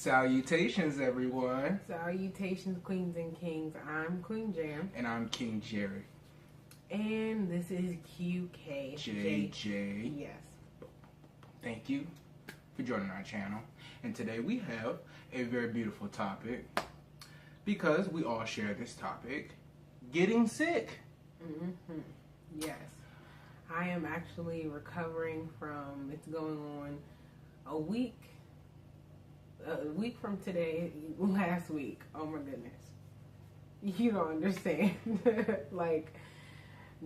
Salutations, everyone. Salutations, queens and kings. I'm Queen Jam. And I'm King Jerry. And this is QkJj. Yes. Thank you for joining our channel. And today we have a very beautiful topic because we all share this topic, getting sick. Mm-hmm. Yes. I am actually recovering from, it's going on a week from today, last week. Oh my goodness. You don't understand. Like,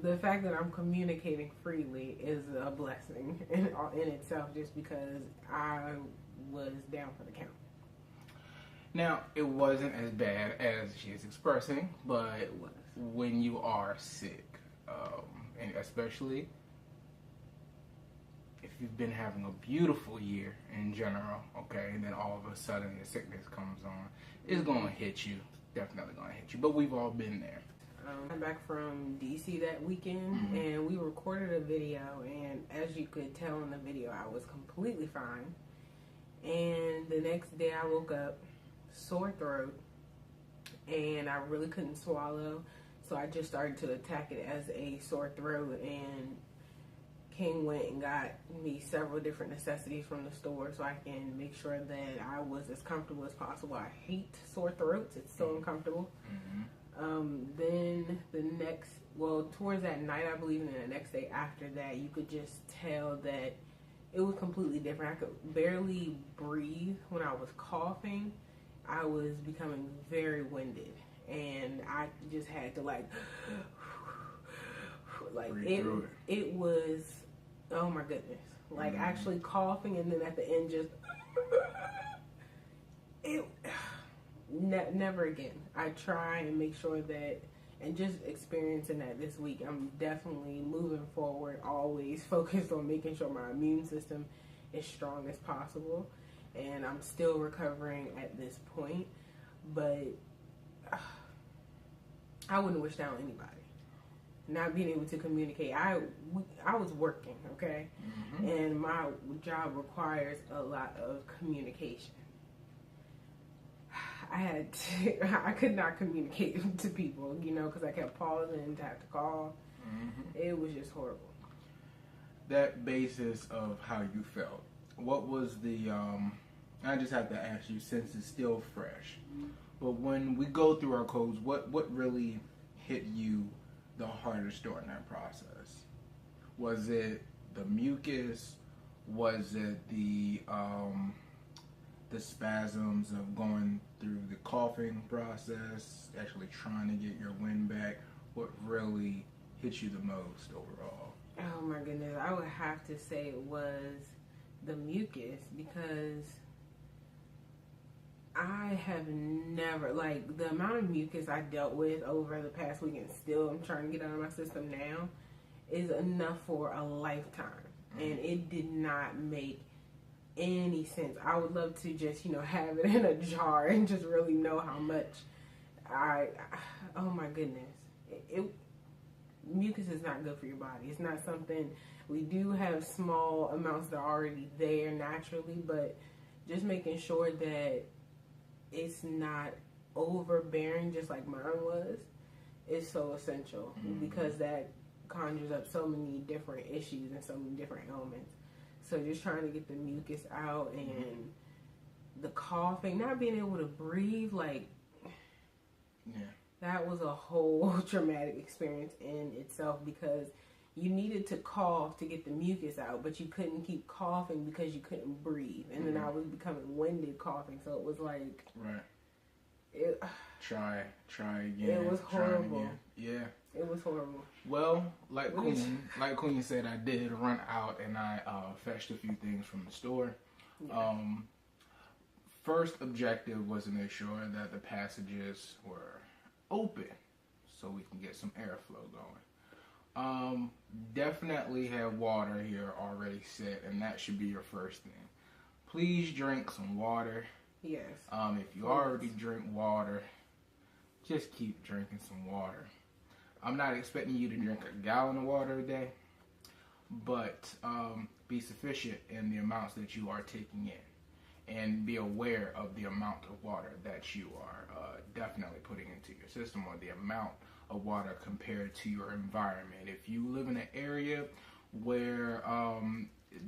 the fact that I'm communicating freely is a blessing in itself, just because I was down for the count. Now, it wasn't as bad as she's expressing, but It was. when you are sick, and especially if you've been having a beautiful year in general, okay, and then all of a sudden the sickness comes on, it's going to hit you. Definitely going to hit you. But we've all been there. I'm back from DC that weekend, and we recorded a video, and as you could tell in the video, I was completely fine. And the next day I woke up, sore throat, and I really couldn't swallow, so I just started to attack it as a sore throat, and King went and got me several different necessities from the store so I can make sure that I was as comfortable as possible. I hate sore throats. It's so uncomfortable. Then towards that night, I believe, and then the next day after that, you could just tell that it was completely different. I could barely breathe when I was coughing. I was becoming very winded, and I just had to like it was, oh my goodness, like actually coughing, and then at the end just never again. I try and make sure that, and just experiencing that this week, I'm definitely moving forward, always focused on making sure my immune system is strong as possible. And I'm still recovering at this point, but I wouldn't wish that on anybody. Not being able to communicate. I was working, okay? And my job requires a lot of communication. I could not communicate to people, because I kept pausing to have to call. It was just horrible. That basis of how you felt, what was the, I just have to ask you, since it's still fresh, but when we go through our codes, what really hit you the hardest during that process? Was it the mucus? Was it the spasms of going through the coughing process, actually trying to get your wind back? What really hit you the most overall? Oh my goodness, I would have to say it was the mucus, because I have never, like, the amount of mucus I dealt with over the past week, and still I'm trying to get out of my system now, is enough for a lifetime. And it did not make any sense. I would love to just, have it in a jar and just really know how much oh my goodness. Mucus is not good for your body. It's not something, we do have small amounts that are already there naturally, but just making sure that it's not overbearing just like mine was is so essential, because that conjures up so many different issues and so many different ailments. So just trying to get the mucus out, and the coughing, not being able to breathe, that was a whole traumatic experience in itself, because you needed to cough to get the mucus out, but you couldn't keep coughing because you couldn't breathe. And then I was becoming winded coughing, so it was like... Try again. It was horrible. Yeah. It was horrible. Well, like Queen said, I did run out and I fetched a few things from the store. Yeah. First objective was to make sure that the passages were open so we can get some airflow going. Definitely have water here already set, and that should be your first thing. Please drink some water. Yes. If you already drink water, just keep drinking some water. I'm not expecting you to drink a gallon of water a day, but be sufficient in the amounts that you are taking in. and be aware of the amount of water that you are definitely putting into your system, or the amount of water compared to your environment. If you live in an area where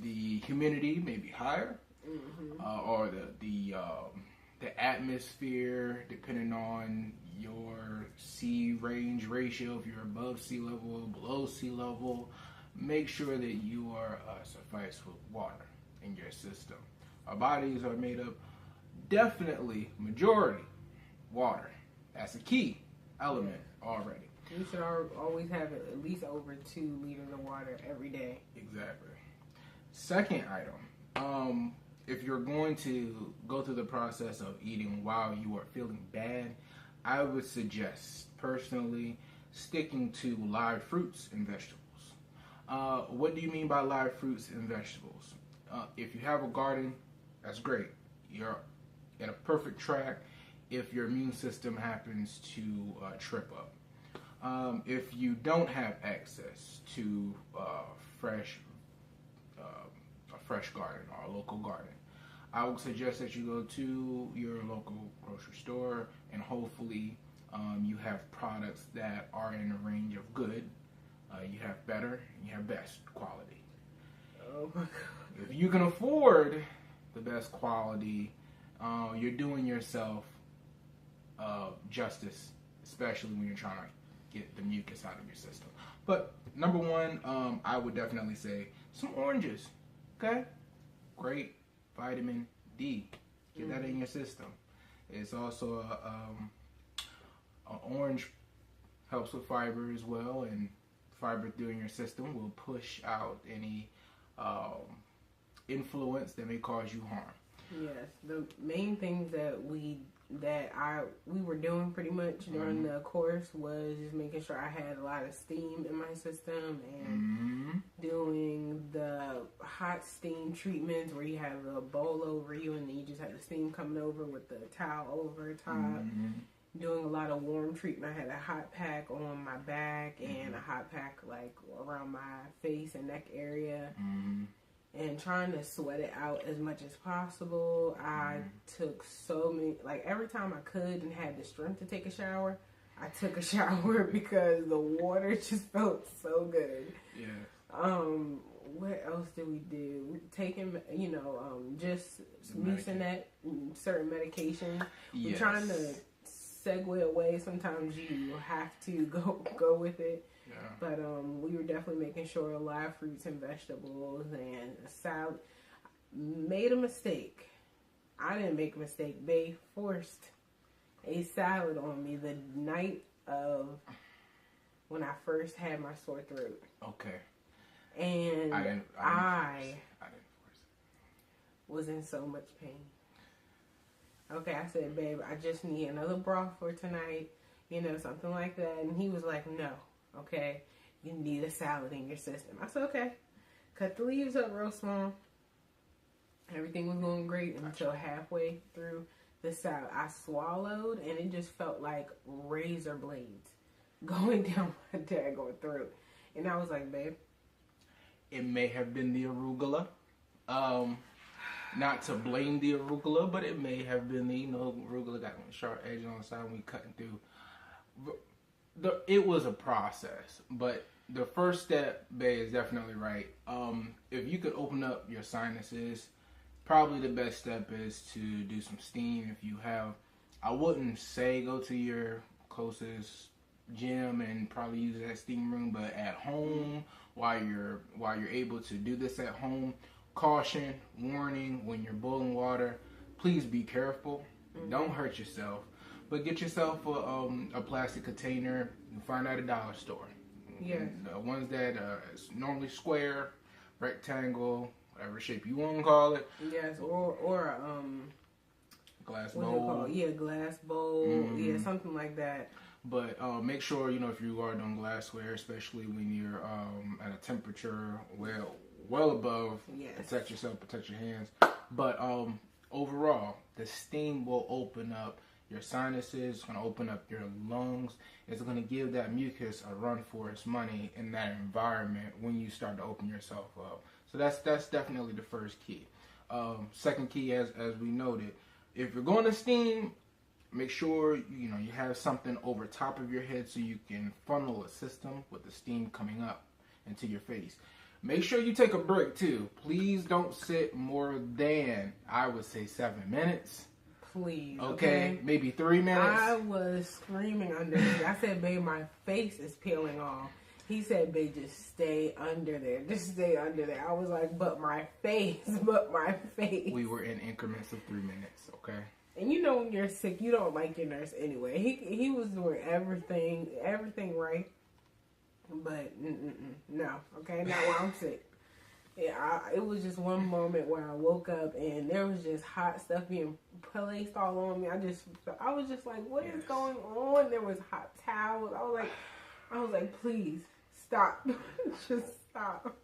the humidity may be higher, or the atmosphere, depending on your sea range ratio, if you're above sea level, below sea level, make sure that you are sufficed with water in your system. Our bodies are made up, definitely majority, water. That's a key element already. You should always have at least over 2 liters of water every day. Exactly. Second item, if you're going to go through the process of eating while you are feeling bad, I would suggest, personally, sticking to live fruits and vegetables. What do you mean by live fruits and vegetables? If you have a garden, that's great. You're in a perfect track if your immune system happens to trip up. If you don't have access to a fresh garden or a local garden, I would suggest that you go to your local grocery store, and hopefully you have products that are in the range of good. You have better and you have best quality. Oh my God. If you can afford the best quality, you're doing yourself justice, especially when you're trying to get the mucus out of your system. But number one, I would definitely say some oranges. Okay? Great vitamin D. Get that in your system. It's also an orange helps with fiber as well, and fiber through in your system will push out any influence that may cause you harm. Yes, the main things that we were doing pretty much during the course was just making sure I had a lot of steam in my system, and doing the hot steam treatments where you have a bowl over you and then you just have the steam coming over with the towel over top. Doing a lot of warm treatment. I had a hot pack on my back and a hot pack like around my face and neck area. And trying to sweat it out as much as possible. I took so many, like every time I could and had the strength to take a shower, I took a shower because the water just felt so good. Yeah. What else did we do? Taking, just Mucinex, certain medication. We're trying to segue away. Sometimes you have to go with it. Yeah. But we were definitely making sure live fruits and vegetables and a salad. Made a mistake. I didn't make a mistake. They forced a salad on me the night of when I first had my sore throat. Okay. And I didn't force it. Was in so much pain. Okay, I said, babe, I just need another broth for tonight. Something like that. And he was like, no. Okay, you need a salad in your system. I said, okay. Cut the leaves up real small. Everything was going great until halfway through the salad. I swallowed, and it just felt like razor blades going down my daggone throat. And I was like, babe. It may have been the arugula. Not to blame the arugula, but it may have been the, arugula got a sharp edge on the side when we cutting through. It was a process, but the first step, babe, is definitely right. If you could open up your sinuses, probably the best step is to do some steam. If you have, I wouldn't say go to your closest gym and probably use that steam room, but at home, while you're able to do this at home, caution, warning, when you're boiling water, please be careful. Don't hurt yourself. But get yourself a plastic container. You can find at a dollar store. Yes. The ones that are normally square, rectangle, whatever shape you want to call it. Yes, or glass bowl. bowl. Yeah, glass bowl. Yeah, something like that. But make sure, if you are doing glassware, especially when you're at a temperature well above, protect yourself, protect your hands. But overall, the steam will open up your sinuses, it's going to open up your lungs. It's going to give that mucus a run for its money in that environment when you start to open yourself up. So that's definitely the first key. Second key, as we noted, if you're going to steam, make sure you have something over top of your head so you can funnel a system with the steam coming up into your face. Make sure you take a break too. Please don't sit more than, I would say, 7 minutes. Please. Okay? Maybe 3 minutes. I was screaming under there. I said, babe, my face is peeling off. He said, babe, just stay under there. Just stay under there. I was like, but my face, but my face. We were in increments of 3 minutes, okay? And you know when you're sick, you don't like your nurse anyway. He was doing everything right. But no, okay, not while I'm sick. Yeah, it was just one moment where I woke up and there was just hot stuff being placed all on me. I was just like, what is going on? There was hot towels. I was like, please stop, just stop.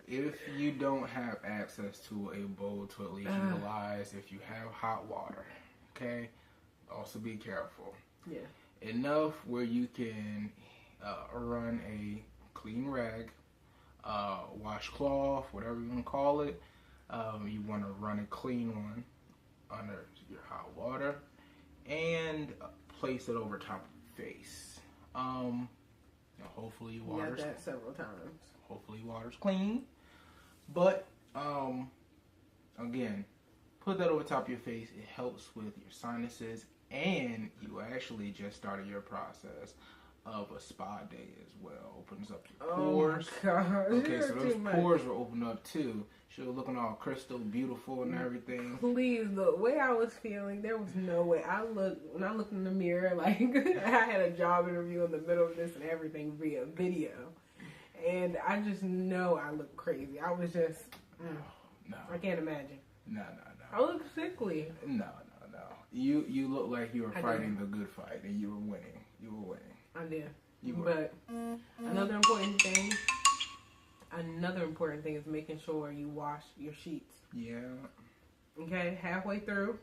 If you don't have access to a bowl to at least utilize, if you have hot water, okay. Also be careful. Yeah. Enough where you can run a clean rag, washcloth, whatever you want to call it. You want to run a clean one under your hot water and place it over top of your face. Hopefully water's that several times. Hopefully water's clean. But again, put that over top of your face. It helps with your sinuses, and you actually just started your process of a spa day as well. Opens up your pores. Oh my God. Okay, so those pores will open up too. She was looking all crystal, beautiful, and everything. Please, the way I was feeling, there was no way. When I looked in the mirror, like I had a job interview in the middle of this and everything via video, and I just know I looked crazy. I was just, no, I can't imagine. No. I look sickly. No. You look like you were fighting the good fight, and you were winning. You were winning. I did. But another important thing is making sure you wash your sheets. Yeah. Okay, halfway through,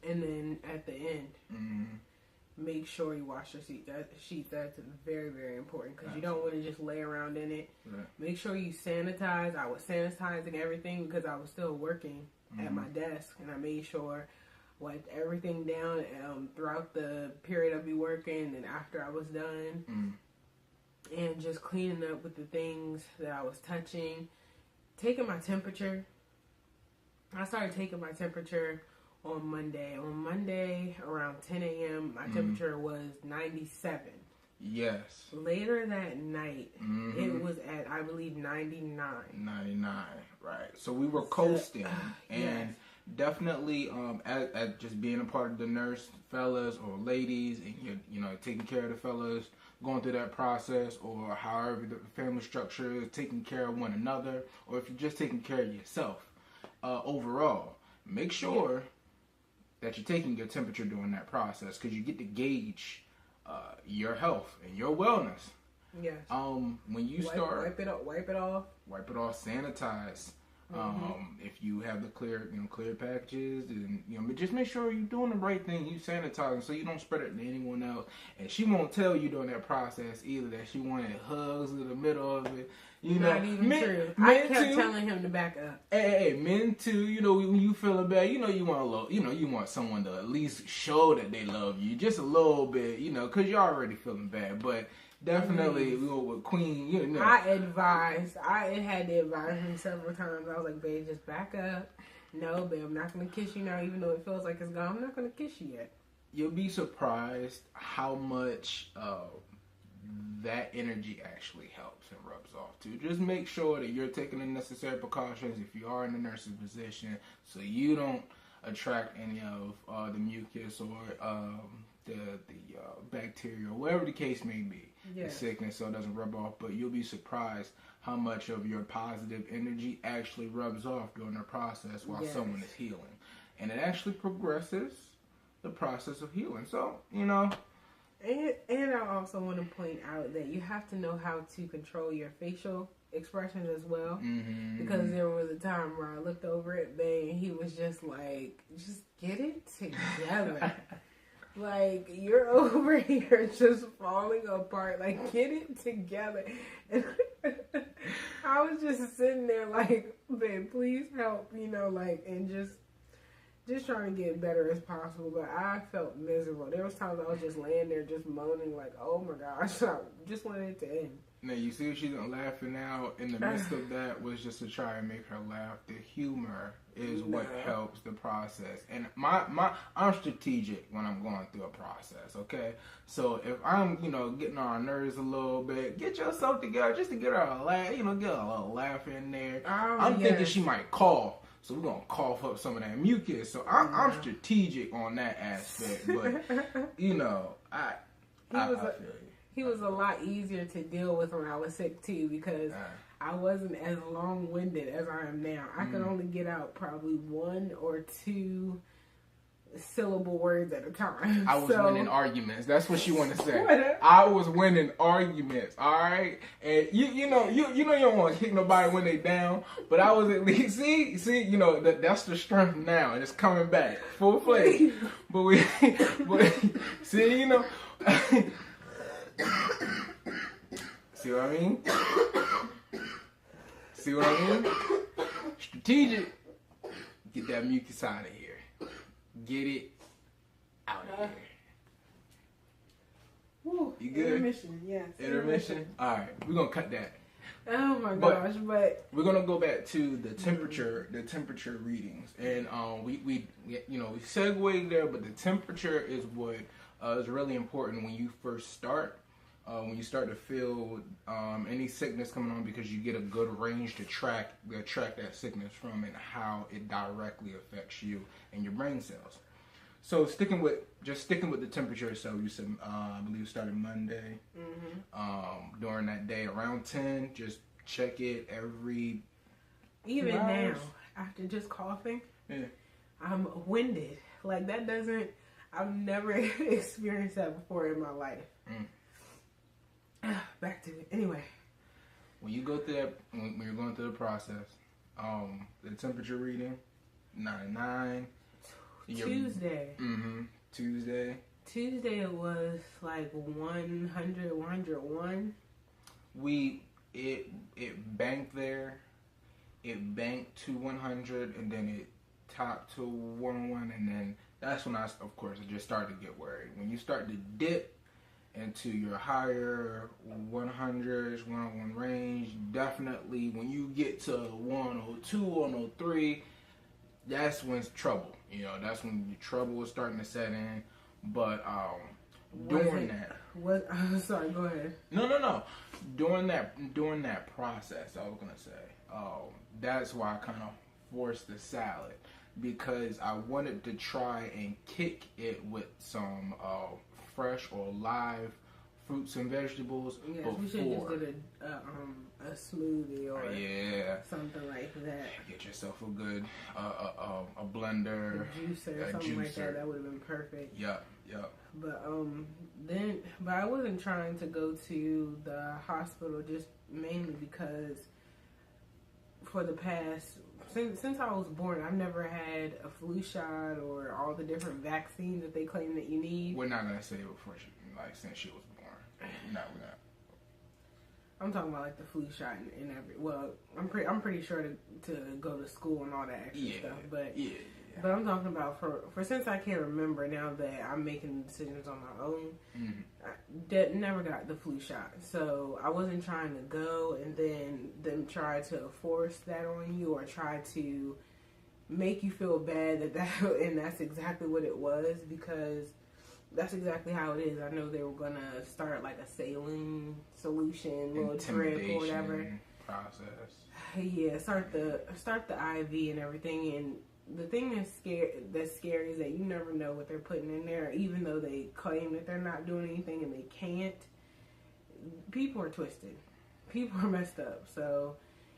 and then at the end, make sure you wash your sheets. That's very, very important because you don't want to just lay around in it. Right. Make sure you sanitize. I was sanitizing everything because I was still working at my desk, and I made sure wiped everything down throughout the period I'd be working and after I was done. And just cleaning up with the things that I was touching. Taking my temperature. I started taking my temperature on Monday. On Monday, around 10 a.m., my temperature was 97. Yes. Later that night, it was at, I believe, 99. 99, right. So we were coasting. And definitely, at just being a part of the nurse, fellas or ladies, and you're taking care of the fellas, going through that process, or however the family structure is, taking care of one another, or if you're just taking care of yourself, overall, make sure that you're taking your temperature during that process, because you get to gauge your health and your wellness. Yes. When you wipe it off, sanitize. If you have the clear packages, and but just make sure you're doing the right thing. You sanitizing so you don't spread it to anyone else. And she won't tell you during that process either that she wanted hugs in the middle of it. Not even true. I kept telling him to back up. Hey, men too. When you feeling bad, you want a little. You want someone to at least show that they love you, just a little bit. Because you're already feeling bad, but. Definitely, with Queen, I had to advise him several times. I was like, babe, just back up. No, babe, I'm not going to kiss you now, even though it feels like it's gone. I'm not going to kiss you yet. You'll be surprised how much that energy actually helps and rubs off, too. Just make sure that you're taking the necessary precautions if you are in the nursing position so you don't attract any of the mucus or the bacteria, or whatever the case may be. The sickness, so it doesn't rub off. But you'll be surprised how much of your positive energy actually rubs off during the process while someone is healing. And it actually progresses the process of healing. So, And I also want to point out that you have to know how to control your facial expressions as well. Because there was a time where I looked over at Bay and he was just like, just get it together. Like, you're over here just falling apart. Like, get it together. I was just sitting there like, babe, please help, you know, like, and just trying to get better as possible. But I felt miserable. There was times I was just laying there just moaning like, oh my gosh, I just wanted it to end. Now you see what she's laughing now in the midst of that was just to try and make her laugh. The humor is what helps the process. And I'm strategic when I'm going through a process, okay? So if I'm, you know, getting on her nerves a little bit, get yourself together just to get her a laugh, you know, get a little laugh in there. I'm thinking she might cough. So we're going to cough up some of that mucus. So I'm strategic on that aspect. But, you know, I feel you. He was a lot easier to deal with when I was sick, too, because I wasn't as long-winded as I am now. I could only get out probably 1 or 2 syllable words at a time. I was winning arguments. That's what she wanted to say. I was winning arguments, all right? And you know you don't want to kick nobody when they down, but I was at least, see, you know, that's the strength now, and it's coming back full fledged. but see, you know... See what I mean? See what I mean? Strategic. Get that mucus out of here. Get it out of here. Woo, you good? Intermission, yes. Intermission? Alright, we're gonna cut that. Oh my gosh, but we're gonna go back to the temperature readings. And we segued there, but the temperature is what is really important when you first start. When you start to feel any sickness coming on, because you get a good range to track that sickness from and how it directly affects you and your brain cells. So sticking with the temperature itself, you said I believe it started Monday. Mm-hmm. During that day around 10, just check it every. Even now, after just coughing, I'm winded. Like that doesn't. I've never experienced that before in my life. Back to it. Anyway. When you go through that, when you're going through the process, the temperature reading, 99. Tuesday. Tuesday. Tuesday it was like 100, 101. It banked there. It banked to 100, and then it topped to 101, and then that's when of course, I just started to get worried. When you start to dip into your higher 100s, 101 range, definitely when you get to 102, 103, that's when it's trouble. You know, that's when your trouble is starting to set in. But during that, sorry, go ahead. No. During that process, I was gonna say, that's why I kind of forced the salad, because I wanted to try and kick it with some fresh or live fruits and vegetables. Yes, we should just did a smoothie or something like that. Get yourself a good a blender, a juicer, something like that. That would have been perfect. Yep. But but I wasn't trying to go to the hospital just mainly because for the past. Since I was born, I've never had a flu shot or all the different vaccines that they claim that you need. We're not gonna say it before since she was born. No, we're not. I'm talking about like the flu shot and every. Well, I'm pretty sure to go to school and all that extra stuff. But but I'm talking about for since I can't remember now that I'm making decisions on my own. Mm-hmm. I never got the flu shot, so I wasn't trying to go and then them try to force that on you or try to make you feel bad that and that's exactly what it was, because that's exactly how it is. I know they were gonna start like a saline solution, little drip or whatever process. Yeah, start the IV and everything. And the thing that's scary is that you never know what they're putting in there, even though they claim that they're not doing anything and they can't. People are twisted. People are messed up. So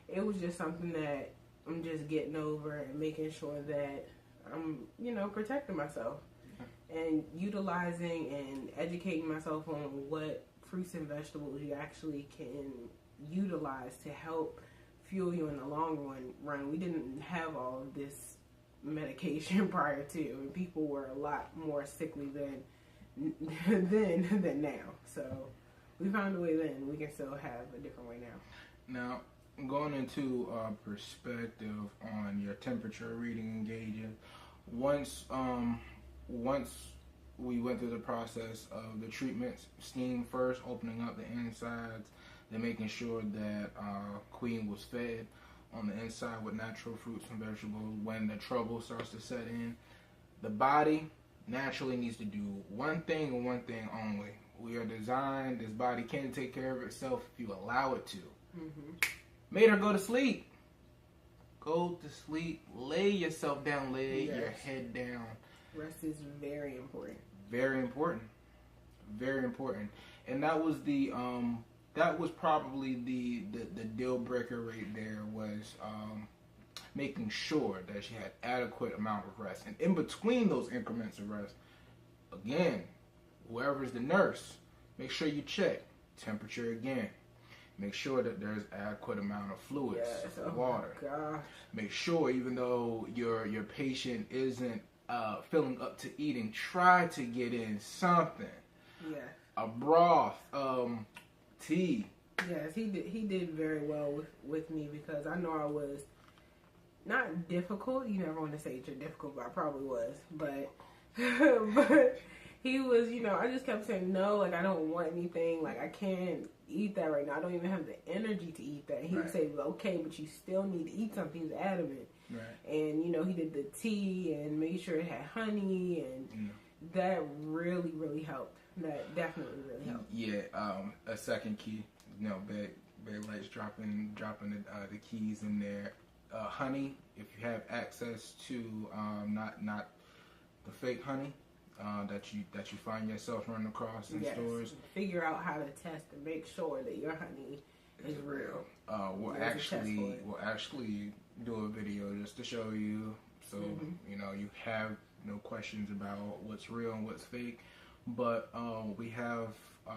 it was just something that I'm just getting over and making sure that I'm, protecting myself and utilizing and educating myself on what fruits and vegetables you actually can utilize to help fuel you in the long run. We didn't have all of this medication prior to, and people were a lot more sickly than now. So we found a way then. We can still have a different way now. Now, going into perspective on your temperature reading gauges, once we went through the process of the treatments, steam first, opening up the insides, then making sure that Queen was fed on the inside with natural fruits and vegetables. When the trouble starts to set in, the body naturally needs to do one thing and one thing only. We are designed, this body can take care of itself if you allow it to. Made her go to sleep. Go to sleep. Lay yourself down. Lay your head down. Rest is very important. Very important. Very important. And that was the that was probably the deal breaker right there, was making sure that she had adequate amount of rest. And in between those increments of rest, again, whoever's the nurse, make sure you check temperature again. Make sure that there's adequate amount of fluids, water. Gosh. Make sure, even though your patient isn't feeling up to eating, try to get in something. Yeah. A broth, tea. Yes, he did very well with me, because I know I was not difficult. You never want to say you're difficult, but I probably was. But but he was, I just kept saying no, like I don't want anything, like I can't eat that right now. I don't even have the energy to eat that. He would say, well, okay, but you still need to eat something. He was adamant. Right. And he did the tea and made sure it had honey, and that really, really helped. That definitely really helped. Yeah, a second key, Bay Light's dropping the keys in there. Honey, if you have access to not the fake honey that you find yourself running across in stores. Figure out how to test and make sure that your honey is real. We'll actually do a video just to show you, so you have no questions about what's real and what's fake. But we have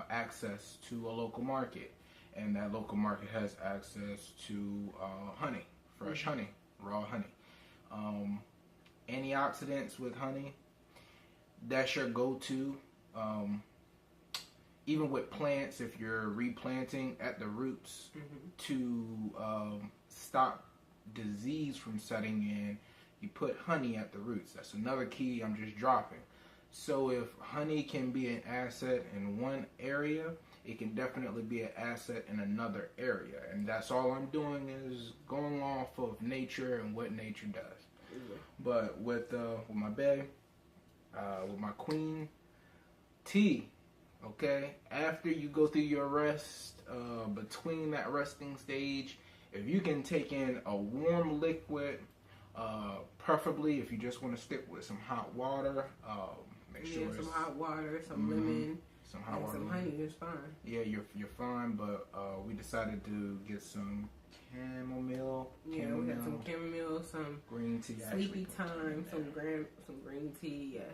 access to a local market, and that local market has access to honey, fresh honey, raw honey. Antioxidants with honey, that's your go-to. Even with plants, if you're replanting at the roots to stop disease from setting in, you put honey at the roots. That's another key I'm just dropping. So if honey can be an asset in one area, it can definitely be an asset in another area. And that's all I'm doing, is going off of nature and what nature does. But with my bae, with my queen, tea, okay? After you go through your rest, between that resting stage, if you can take in a warm liquid, preferably if you just want to stick with some hot water, make sure some hot water, some lemon, some hot water, some honey is fine. Yeah, you're fine. But we decided to get some chamomile. Yeah, we got some chamomile, some green tea, sleepy time, some green tea. Yes,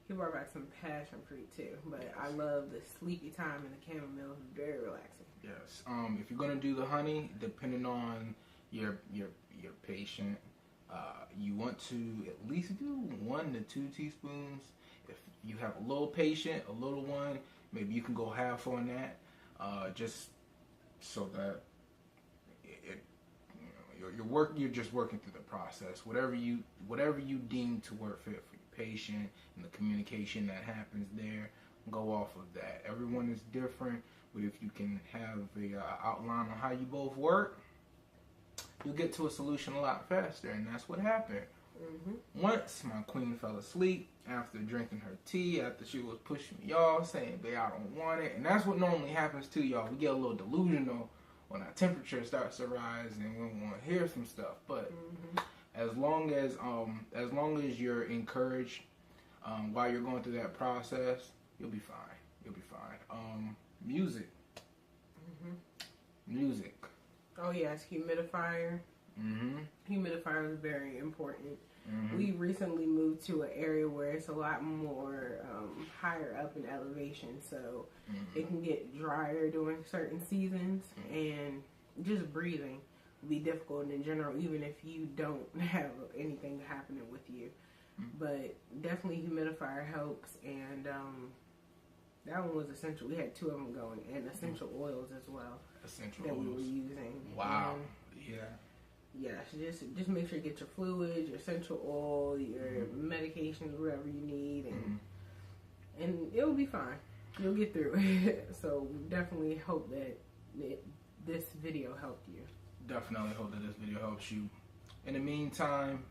he brought back some passion fruit too. But I love the sleepy time and the chamomile. Very relaxing. Yes. If you're gonna do the honey, depending on your patient, you want to at least do 1 to 2 teaspoons. If you have a little patient, a little one, maybe you can go half on that, just so that you're just working through the process. Whatever you deem to work fit for your patient and the communication that happens there, go off of that. Everyone is different, but if you can have a outline on how you both work, you'll get to a solution a lot faster. And that's what happened. Once my queen fell asleep after drinking her tea, after she was pushing me off, saying, babe, I don't want it. And that's what normally happens too, y'all. We get a little delusional when our temperature starts to rise and we want to hear some stuff. But as long as you're encouraged while you're going through that process, you'll be fine. You'll be fine. Music. Oh yes, humidifier. Humidifier is very important. We recently moved to an area where it's a lot more higher up in elevation, so it can get drier during certain seasons, and just breathing will be difficult in general, even if you don't have anything happening with you. But definitely humidifier helps, and That one was essential. We had 2 of them going, and essential oils as well. Essential that oils. we were using. Wow. And yeah. Yes, just make sure you get your fluids, your essential oil, your medications, whatever you need, and it will be fine. You'll get through it. So we definitely hope that this video helped you. Definitely hope that this video helps you. In the meantime,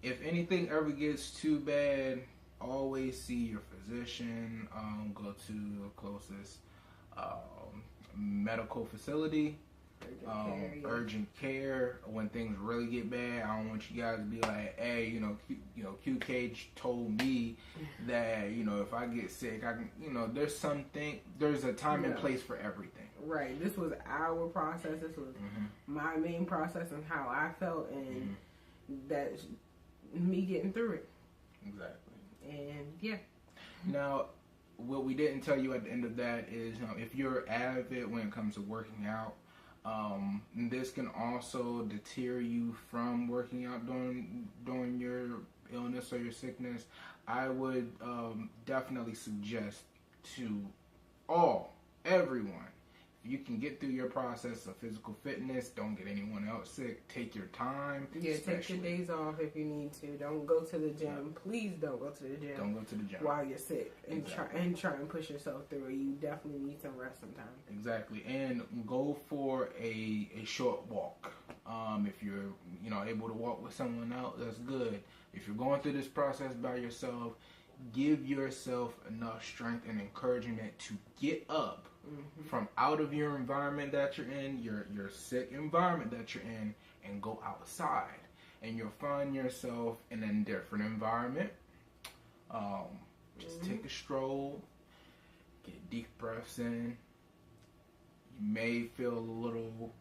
if anything ever gets too bad, always see your physician. Go to the closest medical facility. Urgent care. When things really get bad, I don't want you guys to be like, hey, QK told me that, if I get sick, I can, there's a time and place for everything. Right. This was our process. This was my main process and how I felt, and that's me getting through it. Exactly. And yeah. Now, what we didn't tell you at the end of that is, if you're avid when it comes to working out, this can also deter you from working out during your illness or your sickness. I would definitely suggest to everyone, if you can get through your process of physical fitness, don't get anyone else sick. Take your time. Yeah, take your days off if you need to. Don't go to the gym. Please don't go to the gym. Don't go to the gym while you're sick, and try and push yourself through it. You definitely need some rest sometimes. Exactly, and go for a short walk. If you're able to walk with someone else, that's good. If you're going through this process by yourself, give yourself enough strength and encouragement to get up from out of your environment that you're in, your sick environment that you're in, and go outside. And you'll find yourself in a different environment. Just take a stroll, get deep breaths in. You may feel a little,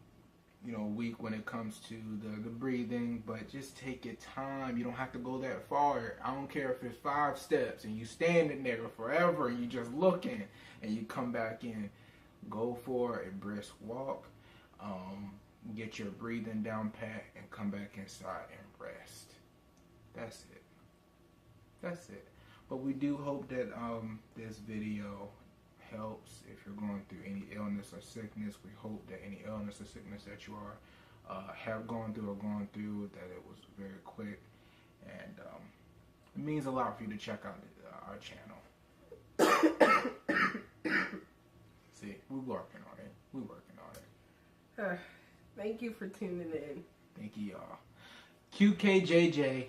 weak when it comes to the breathing, but just take your time. You don't have to go that far. I don't care if it's 5 steps and you standing there forever and you just looking and you come back in. Go for a brisk walk. Get your breathing down pat and come back inside and rest. That's it. That's it. But we do hope that this video helps if you're going through any illness or sickness. We hope that any illness or sickness that you have gone through or going through, that it was very quick, and it means a lot for you to check out our channel. See, we're working on it. We're working on it. Thank you for tuning in. Thank you, y'all. qkjj